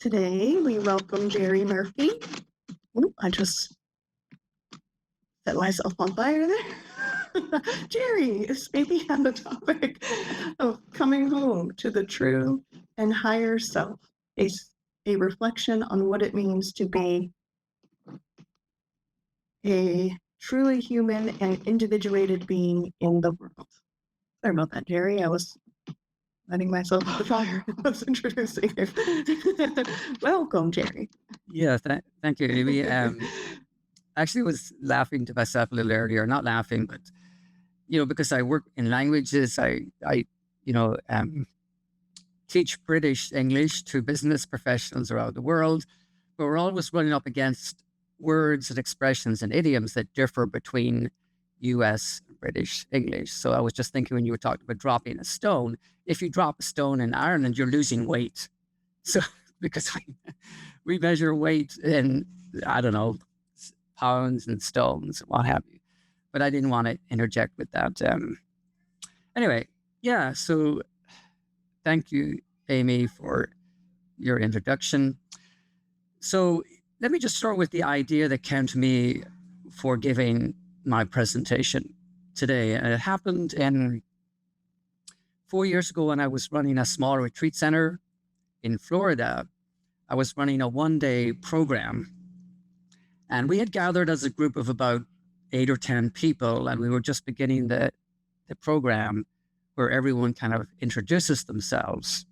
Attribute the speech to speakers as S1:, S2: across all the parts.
S1: Today, we welcome Gerry Murphy. Oop, I just set myself on fire there. Gerry is speaking on the topic of coming home to the true and higher self, a reflection on what it means to be a truly human and individuated being in the world. Sorry about that, Gerry. I was letting myself on the fire. I was introducing it. Welcome, Gerry.
S2: Yeah, thank you, Amy. Actually was laughing to myself a little earlier, not laughing, but because I work in languages, I teach British English to business professionals around the world, but we're always running up against words and expressions and idioms that differ between US and British English. So I was just thinking when you were talking about dropping a stone, if you drop a stone in Ireland, you're losing weight. So because we measure weight in, I don't know, pounds and stones, what have you. But I didn't want to interject with that. Anyway, yeah, so thank you, Amy, for your introduction. So let me just start with the idea that came to me for giving my presentation today. And it happened 4 years ago when I was running a small retreat center in Florida. I was running a one-day program, and we had gathered as a group of about 8 or 10 people, and we were just beginning the program where everyone kind of introduces themselves.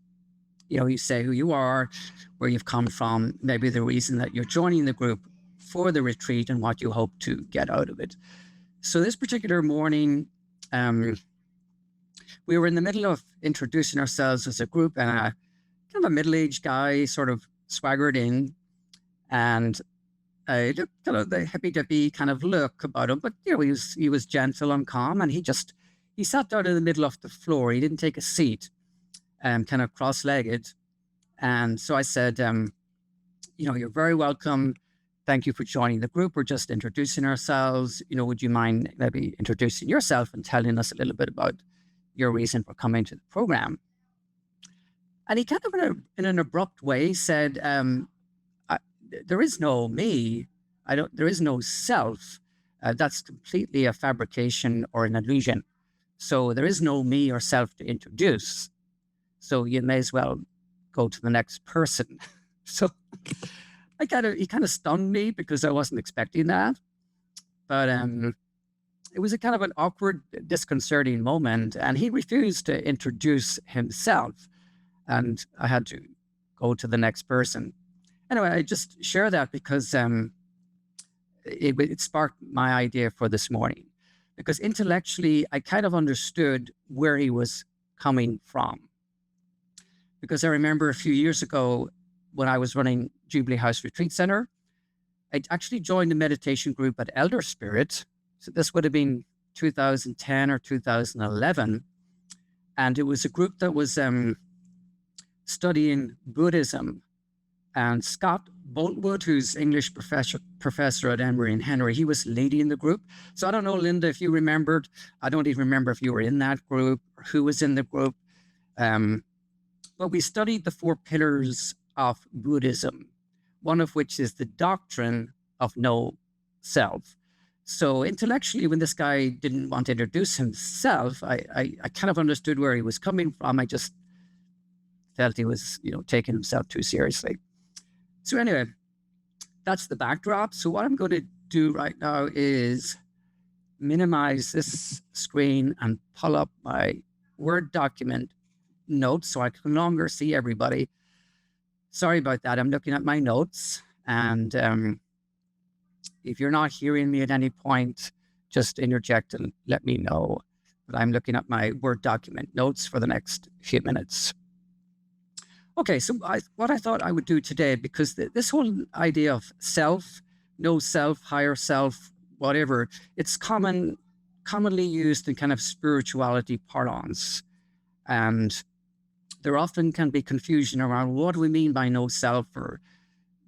S2: You say who you are, where you've come from, maybe the reason that you're joining the group for the retreat and what you hope to get out of it. So this particular morning, we were in the middle of introducing ourselves as a group, and a kind of a middle-aged guy sort of swaggered in, and kind of the hippy-dippy kind of look about him, but he was gentle and calm, and he sat down in the middle of the floor. He didn't take a seat, kind of cross-legged. And so I said, you're very welcome. Thank you for joining the group. We're just introducing ourselves. Would you mind maybe introducing yourself and telling us a little bit about your reason for coming to the program? And he kind of in an abrupt way said, there is no me. There is no self. That's completely a fabrication or an illusion. So there is no me or self to introduce. So you may as well go to the next person. So he kind of stunned me because I wasn't expecting that. But it was a kind of an awkward, disconcerting moment, and he refused to introduce himself, and I had to go to the next person. Anyway, I just share that because it sparked my idea for this morning. Because intellectually, I kind of understood where he was coming from. Because I remember a few years ago when I was running Jubilee House Retreat Center, I actually joined a meditation group at Elder Spirit. So this would have been 2010 or 2011. And it was a group that was studying Buddhism. And Scott Boltwood, who's English professor at Emory and Henry, he was leading the group. So I don't know, Linda, if you remembered. I don't even remember if you were in that group or who was in the group. But we studied the 4 pillars of Buddhism, one of which is the doctrine of no self. So intellectually, when this guy didn't want to introduce himself, I kind of understood where he was coming from. I just felt he was, taking himself too seriously. So anyway, that's the backdrop. So what I'm going to do right now is minimize this screen and pull up my Word document notes so I can no longer see everybody. Sorry about that. I'm looking at my notes, and if you're not hearing me at any point, just interject and let me know. But I'm looking at my Word document notes for the next few minutes. Okay, so what I thought I would do today, because this whole idea of self, no self, higher self, whatever, it's commonly used in kind of spirituality parlance. And there often can be confusion around what do we mean by no self or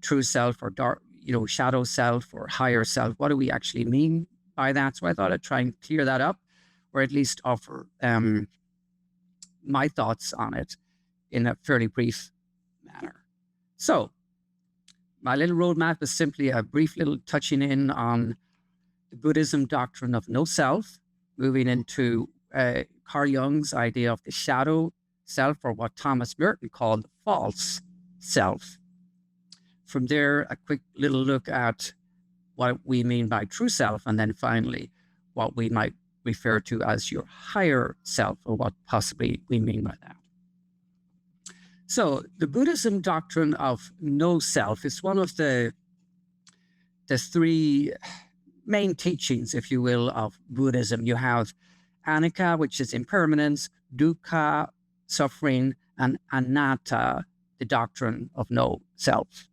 S2: true self or dark, shadow self or higher self. What do we actually mean by that? So I thought I'd try and clear that up, or at least offer my thoughts on it in a fairly brief manner. So my little roadmap is simply a brief little touching in on the Buddhism doctrine of no self, moving into Carl Jung's idea of the shadow self, or what Thomas Merton called the false self. From there, a quick little look at what we mean by true self, and then finally, what we might refer to as your higher self, or what possibly we mean by that. So the Buddhism doctrine of no self is one of the three main teachings, if you will, of Buddhism. You have anicca, which is impermanence, dukkha, suffering, and anatta, the doctrine of no self.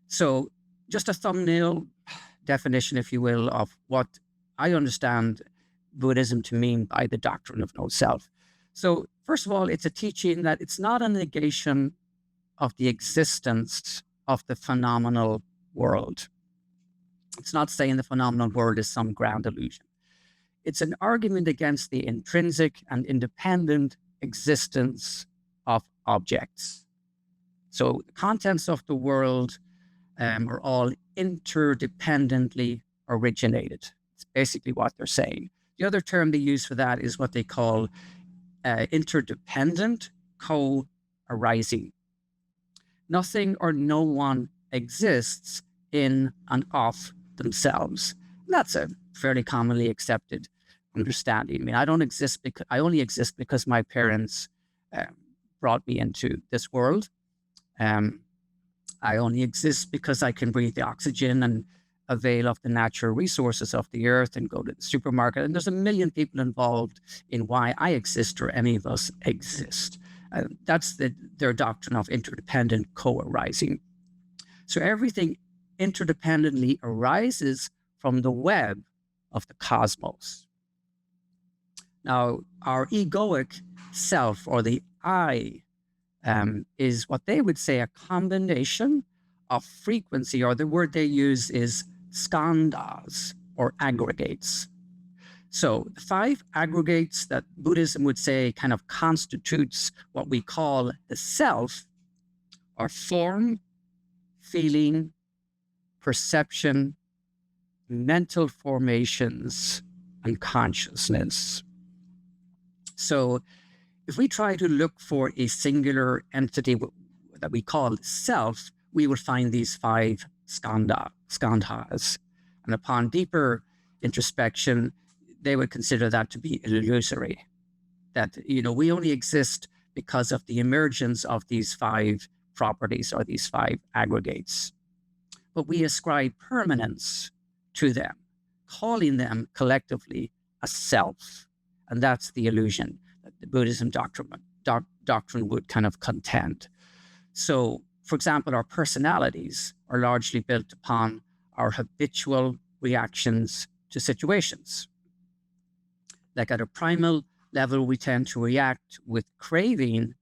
S2: So just a thumbnail definition, if you will, of what I understand Buddhism to mean by the doctrine of no self. So first of all, it's a teaching that it's not a negation of the existence of the phenomenal world. It's not saying the phenomenal world is some grand illusion. It's an argument against the intrinsic and independent existence of objects. So the contents of the world are all interdependently originated. It's basically what they're saying. The other term they use for that is what they call interdependent co-arising. Nothing or no one exists in and of themselves. And that's a fairly commonly accepted understanding. I mean, I only exist because my parents brought me into this world. I only exist because I can breathe the oxygen and avail of the natural resources of the earth and go to the supermarket. And there's a million people involved in why I exist or any of us exist. That's their doctrine of interdependent co-arising. So everything interdependently arises from the web of the cosmos. Now, our egoic self, or the I, is what they would say a combination of frequency, or the word they use is skandhas, or aggregates. So the 5 aggregates that Buddhism would say kind of constitutes what we call the self are form, feeling, perception, mental formations, and consciousness. So if we try to look for a singular entity that we call self, we will find these 5 skandhas. And upon deeper introspection, they would consider that to be illusory. That, we only exist because of the emergence of these 5 properties, or these 5 aggregates. But we ascribe permanence to them, calling them collectively a self. And that's the illusion that the Buddhism doctrine would kind of contend. So, for example, our personalities are largely built upon our habitual reactions to situations. Like at a primal level, we tend to react with craving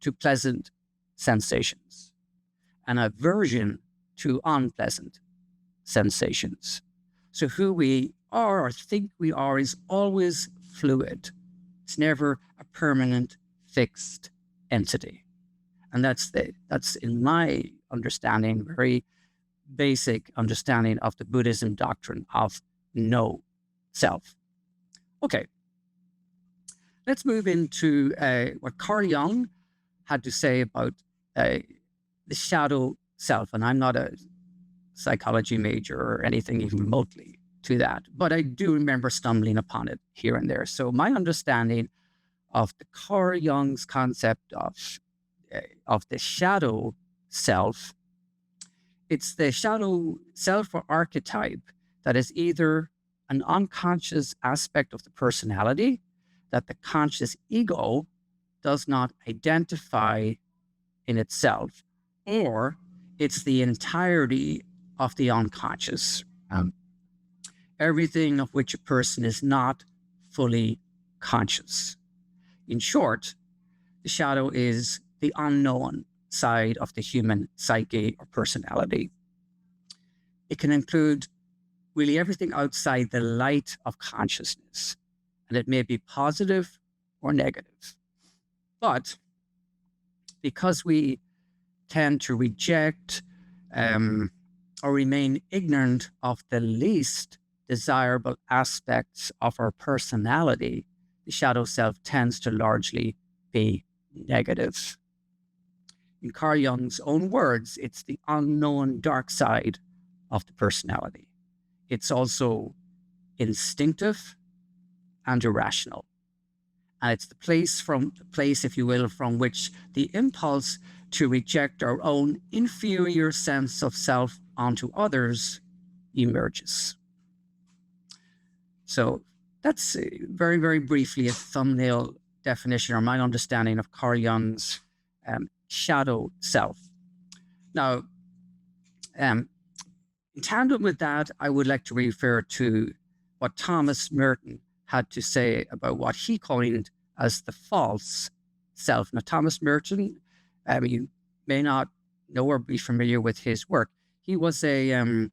S2: to pleasant sensations and aversion to unpleasant sensations. So who we are or think we are is always fluid. It's never a permanent, fixed entity. And that's in my understanding, very basic understanding of the Buddhism doctrine of no self. Okay, let's move into what Carl Jung had to say about the shadow self. And I'm not a psychology major or anything even remotely to that, but I do remember stumbling upon it here and there. So my understanding of the Carl Jung's concept of the shadow self, it's the shadow self or archetype that is either an unconscious aspect of the personality that the conscious ego does not identify in itself, or it's the entirety of the unconscious, everything of which a person is not fully conscious. In short, the shadow is the unknown side of the human psyche or personality. It can include really everything outside the light of consciousness, and it may be positive or negative. But because we tend to reject or remain ignorant of the least desirable aspects of our personality, the shadow self tends to largely be negative. In Carl Jung's own words, it's the unknown dark side of the personality. It's also instinctive and irrational. And it's the place, if you will, from which the impulse to reject our own inferior sense of self onto others emerges. So that's very, very briefly a thumbnail definition or my understanding of Carl Jung's shadow self. Now, in tandem with that, I would like to refer to what Thomas Merton had to say about what he coined as the false self. Now, Thomas Merton, you may not know or be familiar with his work. He was a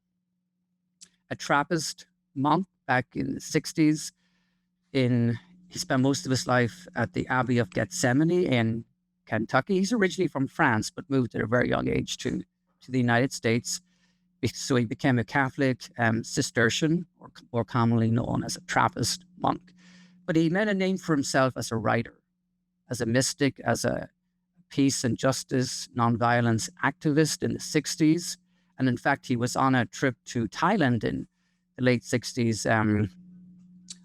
S2: Trappist monk back in the 60s. He spent most of his life at the Abbey of Gethsemane in Kentucky. He's originally from France, but moved at a very young age to the United States. So he became a Catholic Cistercian, or more commonly known as a Trappist monk. But he made a name for himself as a writer, as a mystic, as a peace and justice, nonviolence activist in the 60s. And in fact, he was on a trip to Thailand in the late 60s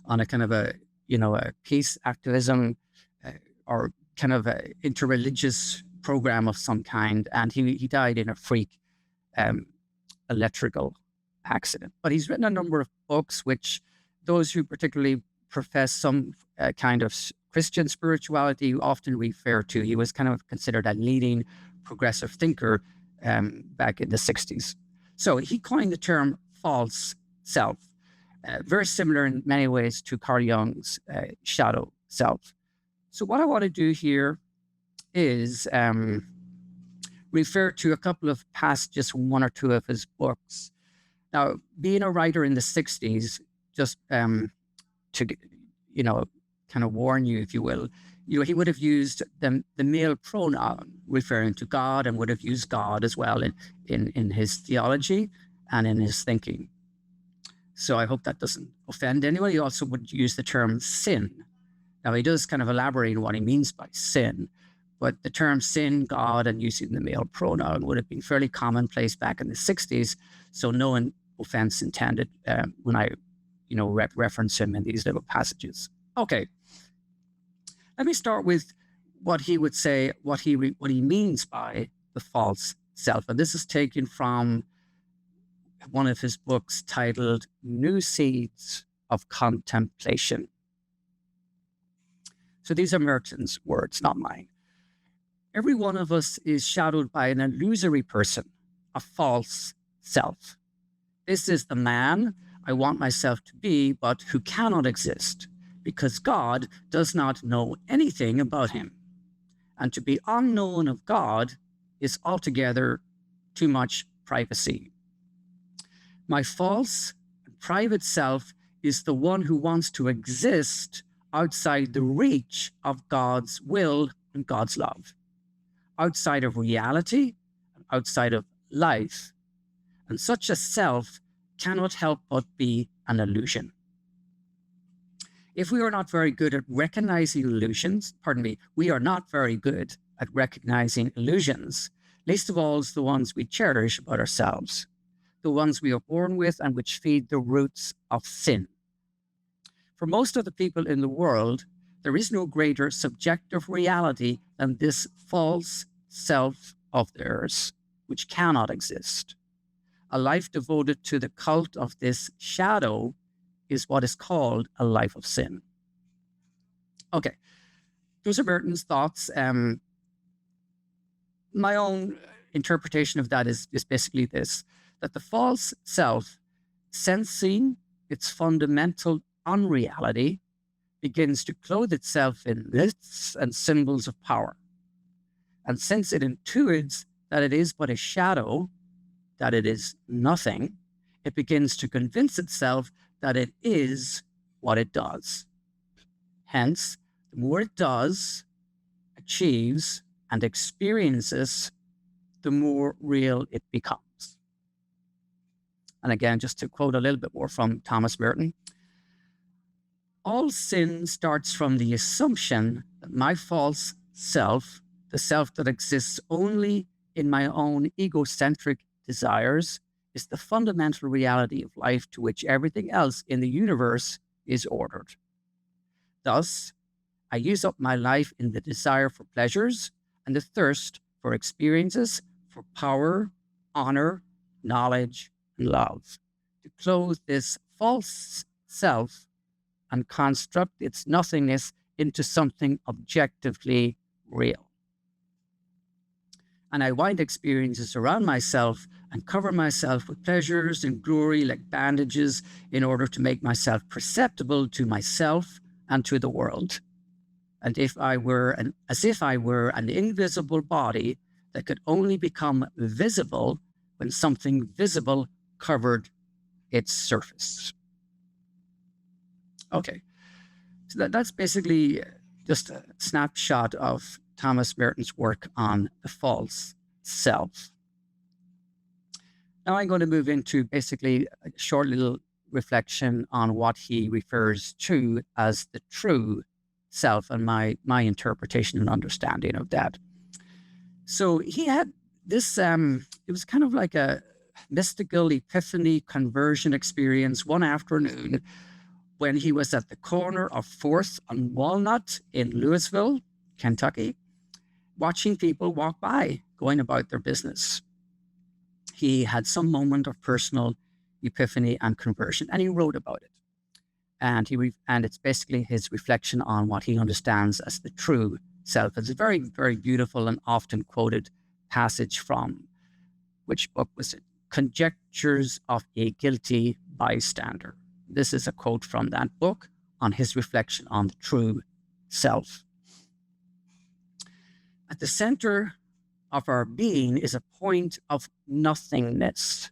S2: on a kind of a peace activism or kind of a interreligious program of some kind. And he died in a freak electrical accident. But he's written a number of books, which those who particularly profess some kind of Christian spirituality often refer to. He was kind of considered a leading progressive thinker back in the 60s. So he coined the term false self, very similar in many ways to Carl Jung's shadow self. So what I want to do here is refer to a couple of passages from one or two of his books. Now, being a writer in the 60s, just to, kind of warn you, if you will, he would have used the male pronoun referring to God, and would have used God as well in his theology and in his thinking. So I hope that doesn't offend anyone. He also would use the term sin. Now, he does kind of elaborate on what he means by sin, but the term sin, God, and using the male pronoun would have been fairly commonplace back in the 60s. So no offense intended when I, reference him in these little passages. Okay. Let me start with what he would say, what he means by the false self. And this is taken from one of his books titled New Seeds of Contemplation. So these are Merton's words, not mine. Every one of us is shadowed by an illusory person, a false self. This is the man I want myself to be, but who cannot exist, because God does not know anything about him. And to be unknown of God is altogether too much privacy. My false and private self is the one who wants to exist outside the reach of God's will and God's love, outside of reality, and outside of life. And such a self cannot help but be an illusion. If we are not very good at recognizing illusions, we are not very good at recognizing illusions, least of all the ones we cherish about ourselves, the ones we are born with and which feed the roots of sin. For most of the people in the world, there is no greater subjective reality than this false self of theirs, which cannot exist. A life devoted to the cult of this shadow is what is called a life of sin. Okay, those are Merton's thoughts. My own interpretation of that is basically this, that the false self, sensing its fundamental unreality, begins to clothe itself in myths and symbols of power. And since it intuits that it is but a shadow, that it is nothing, it begins to convince itself that it is what it does. Hence, the more it does, achieves, and experiences, the more real it becomes. And again, just to quote a little bit more from Thomas Merton, all sin starts from the assumption that my false self, the self that exists only in my own egocentric desires, is the fundamental reality of life to which everything else in the universe is ordered. Thus, I use up my life in the desire for pleasures and the thirst for experiences, for power, honor, knowledge, and love, to clothe this false self and construct its nothingness into something objectively real. And I wind experiences around myself and cover myself with pleasures and glory like bandages in order to make myself perceptible to myself and to the world. And as if I were an invisible body that could only become visible when something visible covered its surface. Okay, so that's basically just a snapshot of Thomas Merton's work on the false self. Now I'm going to move into basically a short little reflection on what he refers to as the true self and my interpretation and understanding of that. So he had this, it was kind of like a mystical epiphany conversion experience one afternoon when he was at the corner of 4th and Walnut in Louisville, Kentucky, watching people walk by, going about their business. He had some moment of personal epiphany and conversion, and he wrote about it. And it's basically his reflection on what he understands as the true self. It's a very, very beautiful and often quoted passage from, which book was it? Conjectures of a Guilty Bystander. This is a quote from that book on his reflection on the true self. At the center of our being is a point of nothingness,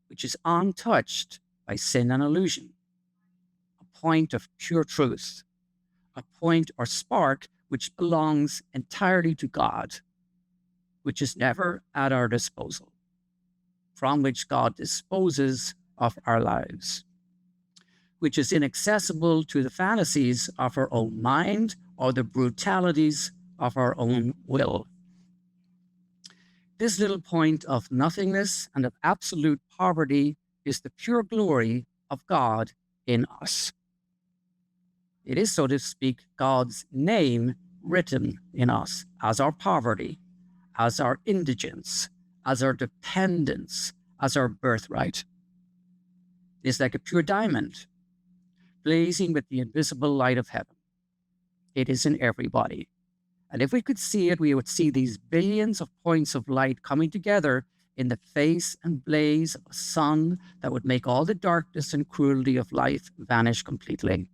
S2: which is untouched by sin and illusion. A point of pure truth, a point or spark which belongs entirely to God, which is never at our disposal, from which God disposes of our lives, which is inaccessible to the fantasies of our own mind or the brutalities of our own will. This little point of nothingness and of absolute poverty is the pure glory of God in us. It is, so to speak, God's name written in us as our poverty, as our indigence, as our dependence, as our birthright. It is like a pure diamond, blazing with the invisible light of heaven. It is in everybody. And if we could see it, we would see these billions of points of light coming together in the face and blaze of a sun that would make all the darkness and cruelty of life vanish completely.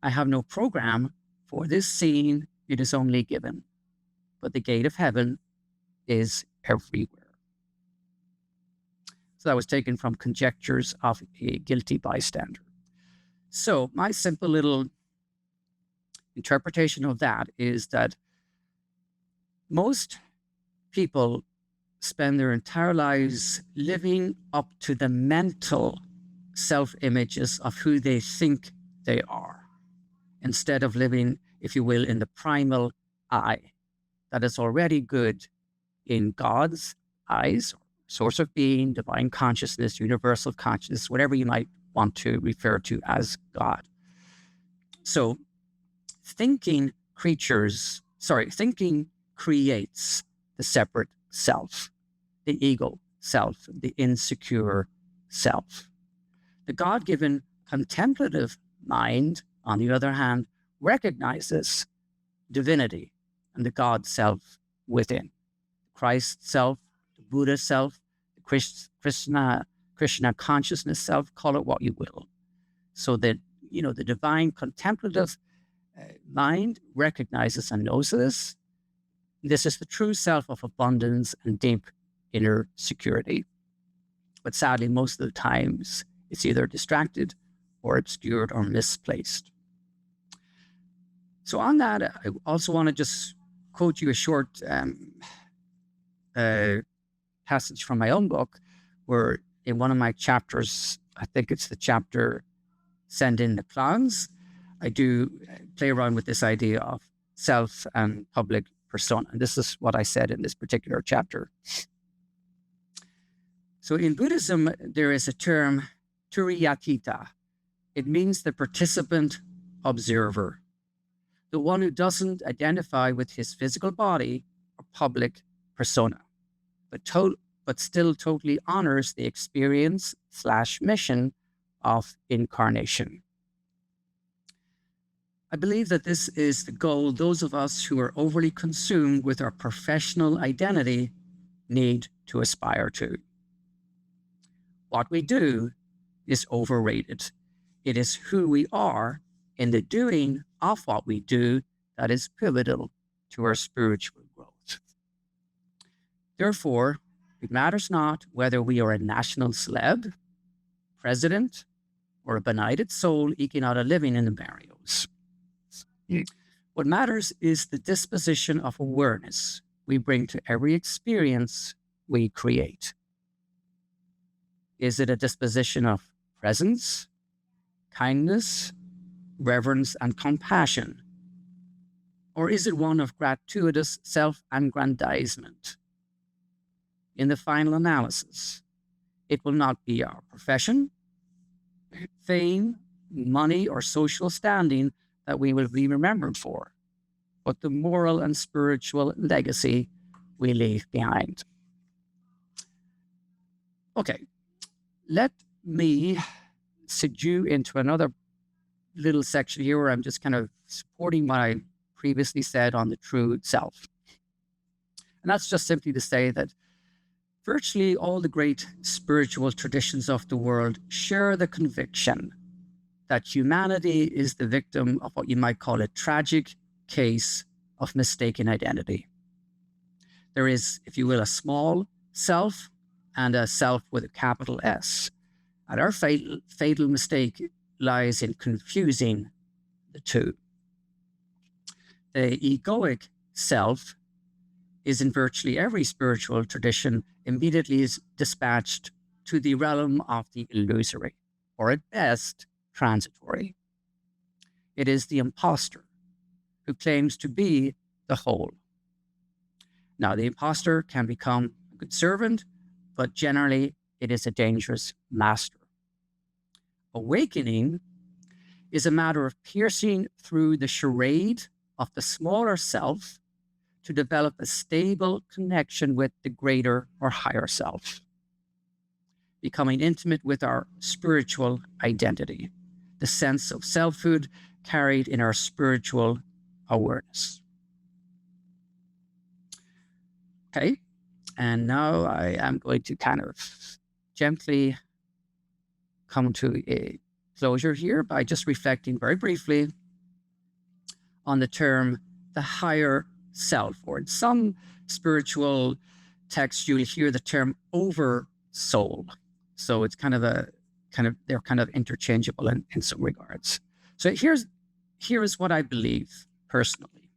S2: I have no program for this scene, it is only given, but the gate of heaven is everywhere. So that was taken from Conjectures of a Guilty Bystander. So my simple little interpretation of that is that most people spend their entire lives living up to the mental self-images of who they think they are, instead of living, if you will, in the primal I that is already good in God's eyes, source of being, divine consciousness, universal consciousness, whatever you might want to refer to as God. So thinking creates the separate self, the ego self, the insecure self. The God-given contemplative mind, on the other hand, recognizes divinity and the God self within. Christ self, the Buddha self, the Krishna consciousness self, call it what you will. So that, the divine contemplative mind recognizes and knows this. This is the true self of abundance and deep inner security. But sadly, most of the times, it's either distracted or obscured or misplaced. So on that, I also want to just quote you a short passage from my own book, where in one of my chapters, I think it's the chapter Send in the Clowns, I do play around with this idea of self and public persona. And this is what I said in this particular chapter. So in Buddhism, there is a term, turiyatita. It means the participant observer, the one who doesn't identify with his physical body or public persona, but still totally honors the experience/mission of incarnation. I believe that this is the goal those of us who are overly consumed with our professional identity need to aspire to. What we do is overrated. It is who we are in the doing of what we do that is pivotal to our spiritual growth. Therefore, it matters not whether we are a national celeb, president, or a benighted soul eking out a living in the barrios. What matters is the disposition of awareness we bring to every experience we create. Is it a disposition of presence, kindness, reverence, and compassion? Or is it one of gratuitous self-aggrandizement? In the final analysis, it will not be our profession, fame, money, or social standing that we will be remembered for, but the moral and spiritual legacy we leave behind. Okay, let me send you into another little section here where I'm just kind of supporting what I previously said on the true self. And that's just simply to say that virtually all the great spiritual traditions of the world share the conviction that humanity is the victim of what you might call a tragic case of mistaken identity. There is, if you will, a small self and a self with a capital S. And our fatal mistake lies in confusing the two. The egoic self is in virtually every spiritual tradition immediately dispatched to the realm of the illusory, or at best, transitory. It is the imposter who claims to be the whole. Now, the imposter can become a good servant, but generally it is a dangerous master. Awakening is a matter of piercing through the charade of the smaller self to develop a stable connection with the greater or higher self, becoming intimate with our spiritual identity, the sense of selfhood carried in our spiritual awareness. Okay, and now I am going to kind of gently come to a closure here by just reflecting very briefly on the term the higher self, or in some spiritual texts you'll hear the term over soul. So it's they're kind of interchangeable in some regards. So here is what I believe personally.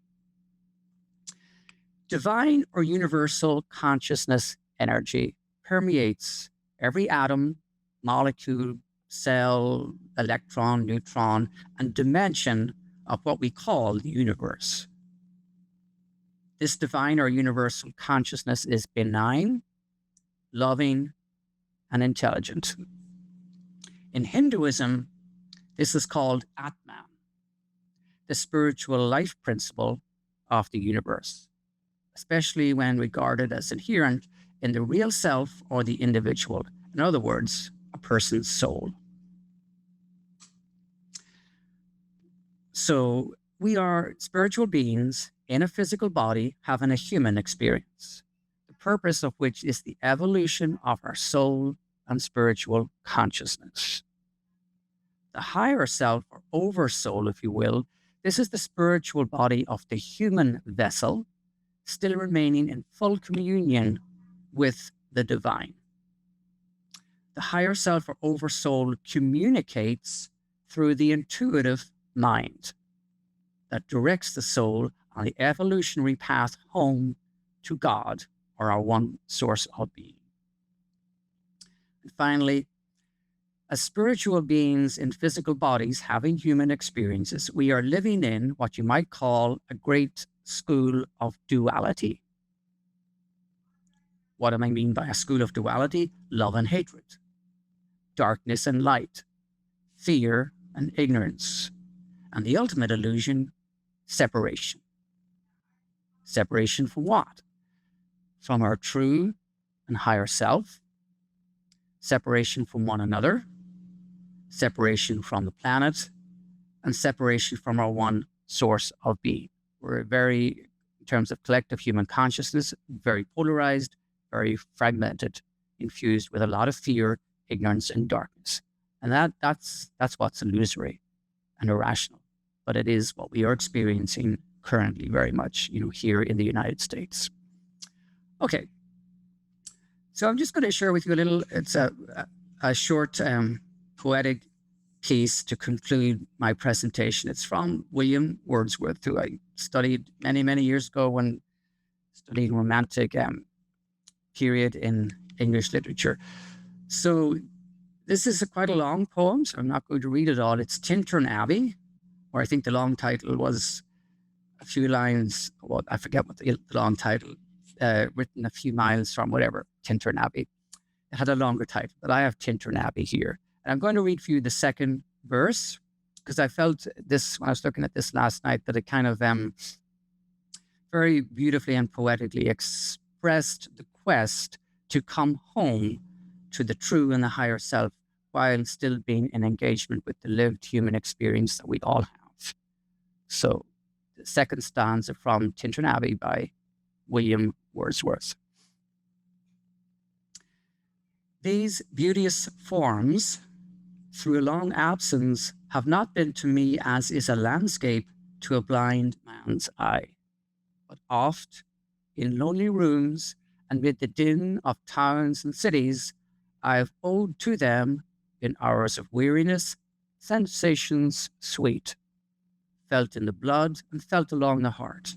S2: Divine or universal consciousness energy permeates every atom, molecule, cell, electron, neutron, and dimension of what we call the universe. This divine or universal consciousness is benign, loving, and intelligent. In Hinduism, this is called Atman, the spiritual life principle of the universe, especially when regarded as inherent in the real self or the individual. In other words, a person's soul. So we are spiritual beings in a physical body having a human experience, the purpose of which is the evolution of our soul and spiritual consciousness. The higher self, or oversoul, if you will, this is the spiritual body of the human vessel, still remaining in full communion with the divine. The higher self, or oversoul, communicates through the intuitive mind that directs the soul on the evolutionary path home to God, or our one source of being. And finally, as spiritual beings in physical bodies having human experiences, we are living in what you might call a great school of duality. What do I mean by a school of duality? Love and hatred, darkness and light, fear and ignorance, and the ultimate illusion, separation. Separation from what? From our true and higher self, separation from one another, separation from the planet, and separation from our one source of being. We're very, in terms of collective human consciousness, very polarized, very fragmented, infused with a lot of fear, ignorance, and darkness. And that's what's illusory and irrational. But it is what we are experiencing currently very much, here in the United States. Okay. So I'm just going to share with you it's a short poetic piece to conclude my presentation. It's from William Wordsworth, who I studied many, many years ago when studying Romantic period in English literature. So this is quite a long poem, so I'm not going to read it all. It's Tintern Abbey, or I think the long title was a few lines, well, I forget what the long title, written a few miles from whatever, Tintern Abbey. It had a longer title, but I have Tintern Abbey here. And I'm going to read for you the second verse, because I felt this, when I was looking at this last night, that it kind of very beautifully and poetically expressed the quest to come home to the true and the higher self while still being in engagement with the lived human experience that we all have. So the second stanza from Tintern Abbey by William Wordsworth. These beauteous forms, through a long absence, have not been to me as is a landscape to a blind man's eye, but oft in lonely rooms and with the din of towns and cities, I have owed to them, in hours of weariness, sensations sweet, felt in the blood and felt along the heart,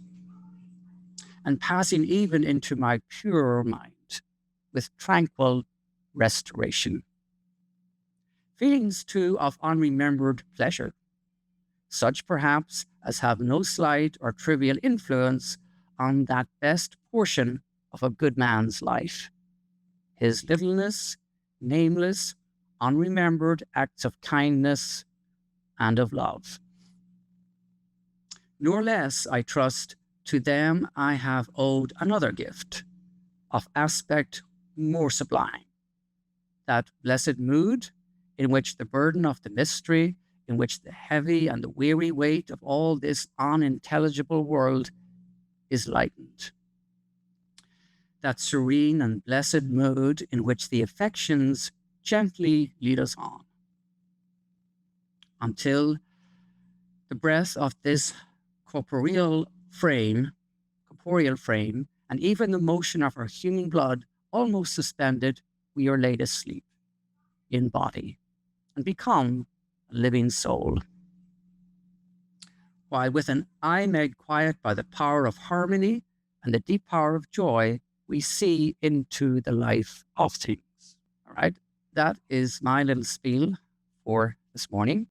S2: and passing even into my purer mind with tranquil restoration. Feelings too of unremembered pleasure, such perhaps as have no slight or trivial influence on that best portion of a good man's life, his littleness, nameless, unremembered acts of kindness and of love. Nor less, I trust, to them I have owed another gift, of aspect more sublime, that blessed mood in which the burden of the mystery, in which the heavy and the weary weight of all this unintelligible world is lightened. That serene and blessed mood in which the affections gently lead us on, until the breath of this corporeal frame, and even the motion of our human blood almost suspended, we are laid asleep in body and become a living soul. While with an eye made quiet by the power of harmony and the deep power of joy, we see into the life of things. All right, that is my little spiel for this morning.